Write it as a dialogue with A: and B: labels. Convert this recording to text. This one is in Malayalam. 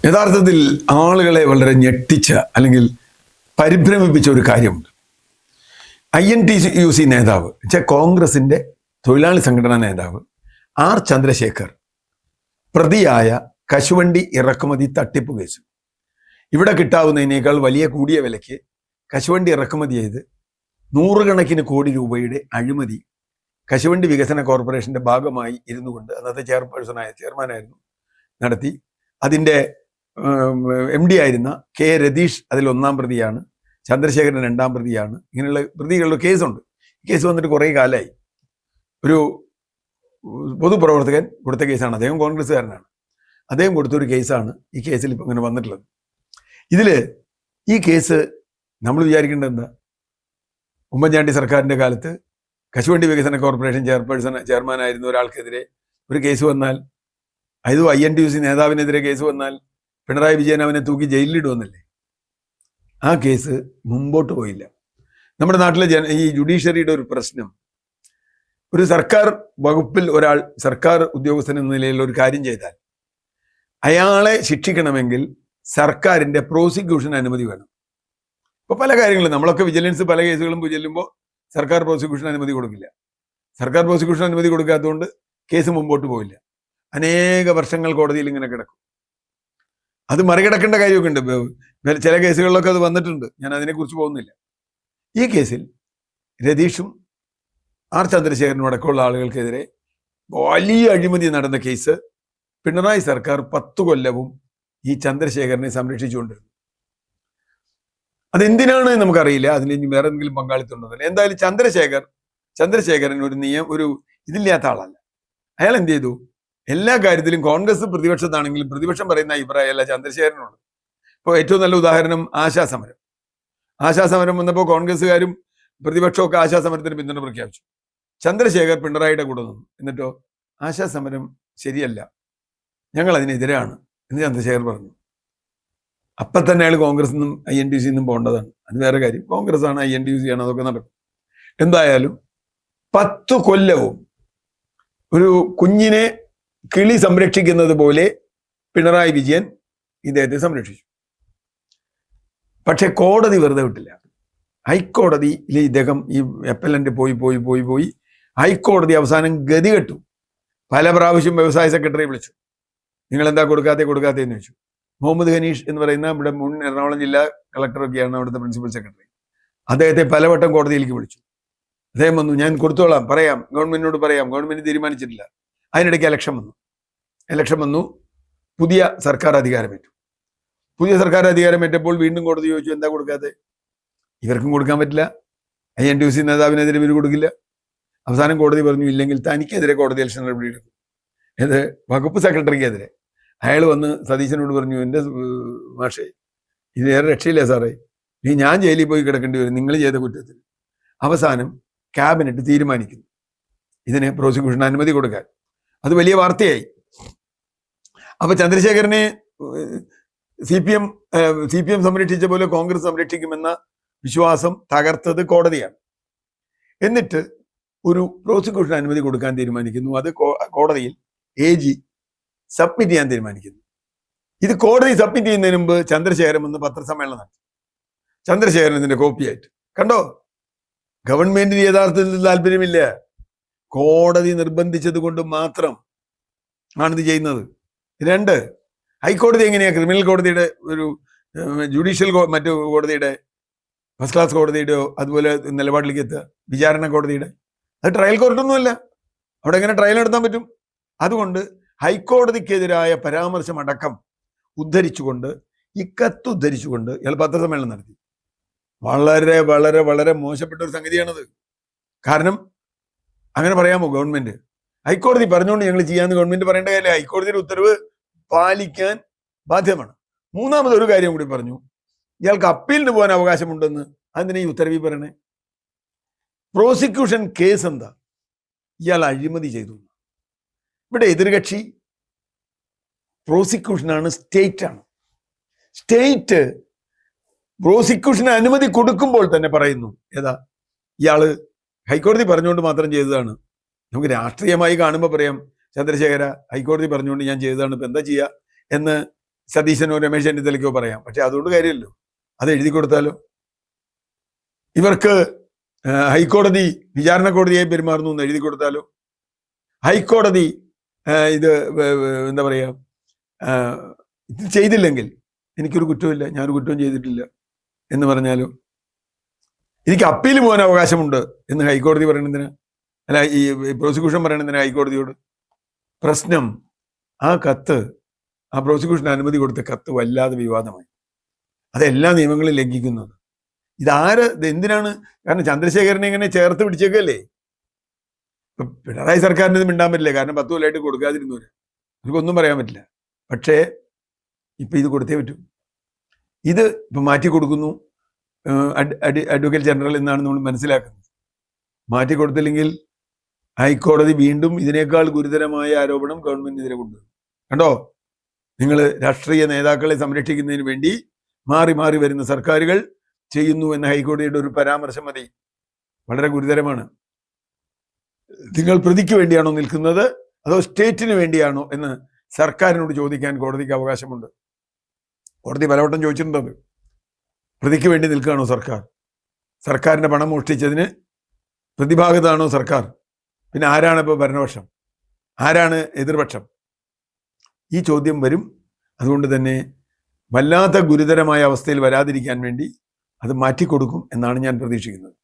A: യഥാർത്ഥത്തിൽ ആളുകളെ വളരെ ഞെട്ടിച്ച അല്ലെങ്കിൽ പരിഭ്രമിപ്പിച്ച ഒരു കാര്യമുണ്ട്. INTUC നേതാവ് കോൺഗ്രസിന്റെ തൊഴിലാളി സംഘടനാ നേതാവ് ആർ ചന്ദ്രശേഖർ പ്രതിയായ കശുവണ്ടി ഇറക്കുമതി തട്ടിപ്പ് കേസ്. ഇവിടെ കിട്ടാവുന്നതിനേക്കാൾ വലിയ കൂടിയ വിലയ്ക്ക് കശുവണ്ടി ഇറക്കുമതി ചെയ്ത് നൂറുകണക്കിന് കോടി രൂപയുടെ അഴിമതി കശുവണ്ടി വികസന കോർപ്പറേഷന്റെ ഭാഗമായി ഇരുന്നു കൊണ്ട് അന്നത്തെ ചെയർമാനായിരുന്നു നടത്തി. അതിൻ്റെ MD ആയിരുന്ന K രതീഷ് അതിൽ 1-ാം പ്രതിയാണ്, ചന്ദ്രശേഖരൻ 2-ാം പ്രതിയാണ്. ഇങ്ങനെയുള്ള പ്രതികളുടെ കേസുണ്ട്. ഈ കേസ് വന്നിട്ട് കുറേ കാലമായി. ഒരു പൊതുപ്രവർത്തകൻ കൊടുത്ത കേസാണ്. അദ്ദേഹം കോൺഗ്രസ്സുകാരനാണ്. അദ്ദേഹം കൊടുത്തൊരു കേസാണ് ഈ കേസിൽ ഇപ്പം ഇങ്ങനെ വന്നിട്ടുള്ളത്. ഈ കേസ് നമ്മൾ വിചാരിക്കേണ്ടത് എന്താ? ഉമ്മൻചാണ്ടി സർക്കാരിൻ്റെ കാലത്ത് കശുവണ്ടി വികസന കോർപ്പറേഷൻ ചെയർമാനായിരുന്ന ഒരാൾക്കെതിരെ ഒരു കേസ് വന്നാൽ, അത് INTUC നേതാവിനെതിരെ കേസ് വന്നാൽ പിണറായി വിജയൻ അവനെ തൂക്കി ജയിലിലിടുവെന്നല്ലേ? ആ കേസ് മുമ്പോട്ട് പോയില്ല. നമ്മുടെ നാട്ടിലെ ഈ ജുഡീഷ്യറിയുടെ ഒരു പ്രശ്നം, ഒരു സർക്കാർ വകുപ്പിൽ ഒരാൾ സർക്കാർ ഉദ്യോഗസ്ഥൻ എന്ന നിലയിൽ ഒരു കാര്യം ചെയ്താൽ അയാളെ ശിക്ഷിക്കണമെങ്കിൽ സർക്കാരിൻ്റെ പ്രോസിക്യൂഷൻ അനുമതി വേണം. ഇപ്പോൾ പല കാര്യങ്ങളും നമ്മളൊക്കെ വിജിലൻസ് പല കേസുകളും ചെല്ലുമ്പോൾ സർക്കാർ പ്രോസിക്യൂഷൻ അനുമതി കൊടുക്കില്ല. സർക്കാർ പ്രോസിക്യൂഷൻ അനുമതി കൊടുക്കാത്തതുകൊണ്ട് കേസ് മുമ്പോട്ട് പോയില്ല. അനേക വർഷങ്ങൾ കോടതിയിൽ ഇങ്ങനെ കിടക്കും. അത് മറികടക്കേണ്ട കാര്യമൊക്കെ ഉണ്ട്. ചില കേസുകളിലൊക്കെ അത് വന്നിട്ടുണ്ട്. ഞാൻ അതിനെക്കുറിച്ച് പോകുന്നില്ല. ഈ കേസിൽ രതീഷും ആർ ചന്ദ്രശേഖരനും അടക്കമുള്ള ആളുകൾക്കെതിരെ വലിയ അഴിമതി നടന്ന കേസ് പിണറായി സർക്കാർ 10 കൊല്ലവും ഈ ചന്ദ്രശേഖരനെ സംരക്ഷിച്ചുകൊണ്ടിരുന്നു. അതെന്തിനാണ് നമുക്കറിയില്ല. അതിന് ഇനി വേറെ എന്തെങ്കിലും പങ്കാളിത്തം ഉണ്ടെന്നില്ല. എന്തായാലും ചന്ദ്രശേഖരൻ ഒരു ഇതില്ലാത്ത ആളല്ല. അയാൾ എന്ത് ചെയ്തു? എല്ലാ കാര്യത്തിലും കോൺഗ്രസ് പ്രതിപക്ഷത്താണെങ്കിലും പ്രതിപക്ഷം പറയുന്ന അഭിപ്രായമല്ല ചന്ദ്രശേഖരനുണ്ട്. ഇപ്പോൾ ഏറ്റവും നല്ല ഉദാഹരണം ആശാസമരം വന്നപ്പോൾ കോൺഗ്രസ്സുകാരും പ്രതിപക്ഷമൊക്കെ ആശാസമരത്തിന് പിന്തുണ പ്രഖ്യാപിച്ചു. ചന്ദ്രശേഖർ പിണറായിയുടെ കൂടെ നിന്നു. എന്നിട്ടോ ആശാസമരം ശരിയല്ല, ഞങ്ങൾ അതിനെതിരാണ് എന്ന് ചന്ദ്രശേഖർ പറഞ്ഞു. അപ്പം തന്നെ അയാൾ കോൺഗ്രസ് നിന്നും INTUC നിന്നും പോകേണ്ടതാണ്. അത് വേറെ കാര്യം. കോൺഗ്രസ് ആണ്, INTUC ആണ്, അതൊക്കെ നടക്കും. എന്തായാലും 10 കൊല്ലവും ഒരു കുഞ്ഞിനെ കിളി സംരക്ഷിക്കുന്നത് പോലെ പിണറായി വിജയൻ ഇദ്ദേഹത്തെ സംരക്ഷിച്ചു. പക്ഷെ കോടതി വെറുതെ വിട്ടില്ല. ഹൈക്കോടതിയിൽ ഇദ്ദേഹം ഈ അപ്പലന്റ് പോയി ഹൈക്കോടതി അവസാനം ഗതികെട്ടു. പല പ്രാവശ്യം വ്യവസായ സെക്രട്ടറിയെ വിളിച്ചു. നിങ്ങൾ എന്താ കൊടുക്കാത്തേന്ന് ചോദിച്ചു. മുഹമ്മദ് ഹനീഷ് എന്ന് പറയുന്ന നമ്മുടെ മുൻ എറണാകുളം ജില്ലാ കളക്ടറൊക്കെയാണ് അവിടുത്തെ പ്രിൻസിപ്പൽ സെക്രട്ടറി. അദ്ദേഹത്തെ പലവട്ടം കോടതിയിലേക്ക് വിളിച്ചു. അദ്ദേഹം വന്നു, ഞാൻ കൊടുത്തോളാം, പറയാം, ഗവൺമെന്റിനോട് പറയാം, ഗവൺമെന്റ് തീരുമാനിച്ചിട്ടില്ല. അതിനിടയ്ക്ക് ഇലക്ഷൻ വന്നു. പുതിയ സർക്കാർ അധികാരമേറ്റപ്പോൾ വീണ്ടും കോടതി ചോദിച്ചു, എന്താ കൊടുക്കാതെ? ഇവർക്കും കൊടുക്കാൻ പറ്റില്ല, INTUC നേതാവിനെതിരെ ഇവർ കൊടുക്കില്ല. അവസാനം കോടതി പറഞ്ഞു, ഇല്ലെങ്കിൽ തനിക്കെതിരെ കോടതി ഇലക്ഷൻ നടപടി എടുക്കും. ഇത് വകുപ്പ് സെക്രട്ടറിക്കെതിരെ. അയാൾ വന്ന് സതീശനോട് പറഞ്ഞു, എൻ്റെ മാഷേ, ഇത് വേറെ രക്ഷയില്ല സാറേ, ഞാൻ ജയിലിൽ പോയി കിടക്കേണ്ടി വരും നിങ്ങൾ ചെയ്ത കുറ്റത്തിന്. അവസാനം ക്യാബിനറ്റ് തീരുമാനിക്കുന്നു ഇതിന് പ്രോസിക്യൂഷൻ അനുമതി കൊടുക്കാൻ. അത് വലിയ വാർത്തയായി. അപ്പൊ ചന്ദ്രശേഖരനെ CPM സംരക്ഷിച്ച പോലെ കോൺഗ്രസ് സംരക്ഷിക്കുമെന്ന വിശ്വാസം തകർത്തത് കോടതിയാണ്. എന്നിട്ട് ഒരു പ്രോസിക്യൂഷൻ അനുമതി കൊടുക്കാൻ തീരുമാനിക്കുന്നു. അത് കോടതിയിൽ AG സബ്മിറ്റ് ചെയ്യാൻ തീരുമാനിക്കുന്നു. ഇത് കോടതി സബ്മിറ്റ് ചെയ്യുന്നതിന് മുമ്പ് ചന്ദ്രശേഖരൻ വന്ന് പത്രസമ്മേളനം നടത്തി. ചന്ദ്രശേഖരൻ ഇതിന്റെ കോപ്പിയായിട്ട് കണ്ടോ. ഗവൺമെന്റിന് യഥാർത്ഥത്തിൽ താല്പര്യമില്ല, കോടതി നിർബന്ധിച്ചത് കൊണ്ട് മാത്രം ആണിത് ചെയ്യുന്നത്. 2, ഹൈക്കോടതി എങ്ങനെയാ ക്രിമിനൽ കോടതിയുടെ ഒരു ജുഡീഷ്യൽ മറ്റു കോടതിയുടെ ഫസ്റ്റ് ക്ലാസ് കോടതിയുടെയോ അതുപോലെ നിലപാടിലേക്ക് എത്തുക? വിചാരണ കോടതിയുടെ അത് ട്രയൽ കോർട്ടൊന്നുമല്ല. അവിടെ എങ്ങനെ ട്രയൽ നടത്താൻ പറ്റും? അതുകൊണ്ട് ഹൈക്കോടതിക്കെതിരായ പരാമർശം അടക്കം ഉദ്ധരിച്ചുകൊണ്ട് ഇയാൾ പത്രസമ്മേളനം നടത്തി. വളരെ വളരെ വളരെ മോശപ്പെട്ട ഒരു സംഗതിയാണത്. കാരണം അങ്ങനെ പറയാമോ ഗവൺമെന്റ്? ഹൈക്കോടതി പറഞ്ഞുകൊണ്ട് ഞങ്ങൾ ചെയ്യാമെന്ന് ഗവൺമെന്റ് പറയേണ്ട കാര്യമില്ല. ഹൈക്കോടതിയുടെ ഉത്തരവ് പാലിക്കാൻ ബാധ്യമാണ്. 3-മതൊരു കാര്യം കൂടി പറഞ്ഞു, ഇയാൾക്ക് അപ്പീലിന് പോകാൻ അവകാശമുണ്ടെന്ന്. അതിനെ ഈ ഉത്തരവിൽ പറയണേ. പ്രോസിക്യൂഷൻ കേസ് എന്താ? ഇയാൾ അഴിമതി ചെയ്തു. ഇവിടെ എതിർകക്ഷി പ്രോസിക്യൂഷനാണ്, സ്റ്റേറ്റ് പ്രോസിക്യൂഷന് അനുമതി കൊടുക്കുമ്പോൾ തന്നെ പറയുന്നു, ഏതാ ഇയാള് ഹൈക്കോടതി പറഞ്ഞുകൊണ്ട് മാത്രം ചെയ്തതാണ്. നമുക്ക് രാഷ്ട്രീയമായി കാണുമ്പോൾ പറയാം, ചന്ദ്രശേഖര ഹൈക്കോടതി പറഞ്ഞുകൊണ്ട് ഞാൻ ചെയ്തതാണ്, ഇപ്പം എന്താ ചെയ്യുക എന്ന് സതീശനോ രമേശ് ചെന്നിത്തലയ്ക്കോ പറയാം. പക്ഷെ അതുകൊണ്ട് കാര്യമല്ലോ. അത് എഴുതി കൊടുത്താലോ? ഇവർക്ക് ഹൈക്കോടതി വിചാരണ കോടതിയായി പെരുമാറുന്നു എന്ന് എഴുതി കൊടുത്താലോ? ഹൈക്കോടതി ഇത് എന്താ പറയുക, ഇത് ചെയ്തില്ലെങ്കിൽ എനിക്കൊരു കുറ്റമില്ല, ഞാനൊരു കുറ്റവും ചെയ്തിട്ടില്ല എന്ന് പറഞ്ഞാലോ? എനിക്ക് അപ്പീൽ പോകാൻ അവകാശമുണ്ട് എന്ന് ഹൈക്കോടതി പറയണതിന്, അല്ല ഈ പ്രോസിക്യൂഷൻ പറയണതിന് ഹൈക്കോടതിയോട്. പ്രശ്നം ആ കത്ത്, ആ പ്രോസിക്യൂഷൻ അനുമതി കൊടുത്ത കത്ത് വല്ലാതെ വിവാദമായി. അതെല്ലാ നിയമങ്ങളും ലംഘിക്കുന്നത്. ഇത് എന്തിനാണ്? കാരണം ചന്ദ്രശേഖരനെ ഇങ്ങനെ ചേർത്ത് പിടിച്ചേക്കല്ലേ. ഇപ്പൊ പിണറായി സർക്കാരിന് ഇത് മിണ്ടാൻ പറ്റില്ല, കാരണം 10 കൊല്ലമായിട്ട് കൊടുക്കാതിരുന്നവര്, അവർക്കൊന്നും പറയാൻ പറ്റില്ല. പക്ഷേ ഇപ്പൊ ഇത് കൊടുത്തേ പറ്റൂ. ഇത് ഇപ്പൊ മാറ്റി കൊടുക്കുന്നു അഡ്വക്കേറ്റ് ജനറൽ എന്നാണ് നമ്മൾ മനസ്സിലാക്കുന്നത്. മാറ്റി കൊടുത്തില്ലെങ്കിൽ ഹൈക്കോടതി വീണ്ടും ഇതിനേക്കാൾ ഗുരുതരമായ ആരോപണം ഗവൺമെന്റിനെതിരെ കൊണ്ടുവരും. കണ്ടോ, നിങ്ങൾ രാഷ്ട്രീയ നേതാക്കളെ സംരക്ഷിക്കുന്നതിന് വേണ്ടി മാറി മാറി വരുന്ന സർക്കാരുകൾ ചെയ്യുന്നു എന്ന ഹൈക്കോടതിയുടെ ഒരു പരാമർശം മതി. വളരെ ഗുരുതരമാണ്. നിങ്ങൾ പ്രതിക്ക് വേണ്ടിയാണോ നിൽക്കുന്നത് അതോ സ്റ്റേറ്റിന് വേണ്ടിയാണോ എന്ന് സർക്കാരിനോട് ചോദിക്കാൻ കോടതിക്ക് അവകാശമുണ്ട്. കോടതി പലവട്ടം ചോദിച്ചിട്ടുണ്ടത്. പ്രതിക്ക് വേണ്ടി നിൽക്കുകയാണോ സർക്കാർ? സർക്കാരിന്റെ പണം മോഷ്ടിച്ചതിന് പ്രതിഭാഗത്താണോ സർക്കാർ? പിന്നെ ആരാണ് ഇപ്പോൾ ഭരണപക്ഷം, ആരാണ് എതിർപക്ഷം? ഈ ചോദ്യം വരും. അതുകൊണ്ട് തന്നെ വല്ലാത്ത ഗുരുതരമായ അവസ്ഥയിൽ വരാതിരിക്കാൻ വേണ്ടി അത് മാറ്റിക്കൊടുക്കും എന്നാണ് ഞാൻ പ്രതീക്ഷിക്കുന്നത്.